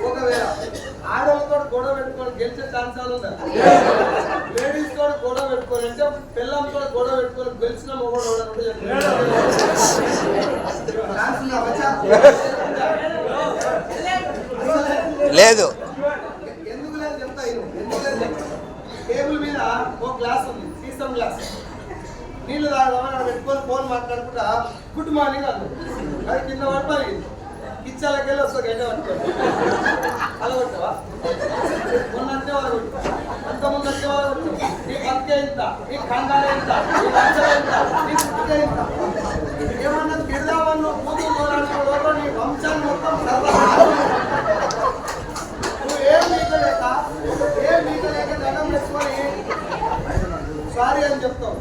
ఒకవేళ ఆడవాళ్ళతో గొడవ పెట్టుకొని గెలిచే ఛాన్స్ ఉందా? లేడీస్ తో గొడవ పెట్టుకొని అంటే పిల్లలతో గొడవ పెట్టుకొని గెలిచిన మొగోడు లేదు. ఎందుకు లేదు చెప్తా. టేబుల్ మీద ఒక గ్లాస్ ఉంది, సీసం గ్లాస్. నీళ్లు తాగదామని అక్కడ పెట్టుకొని ఫోన్ మాట్లాడుకుంటా గుడ్ మార్నింగ్ అన్న. అది కింద పడిపోయి కిచ్చాలకి వెళ్ళి వస్తా గడ్డ పట్టుకోండి. అలా కొట్టావా? మొన్నంటే వాళ్ళు అంత ముందంటే వాళ్ళు నీ బతికే ఇంత, నీ కంగారే ఇంత, నీ వంచలే ఇంత, నీ పుట్టుకే ఇంత. ఏమన్నా తిడదామన్నా కూతురు పోరాడుకోవడంలో నీ వంశాన్ని మొత్తం నువ్వు ఏం మీకలేక దండం వేసుకొని సారీ అని చెప్తావు.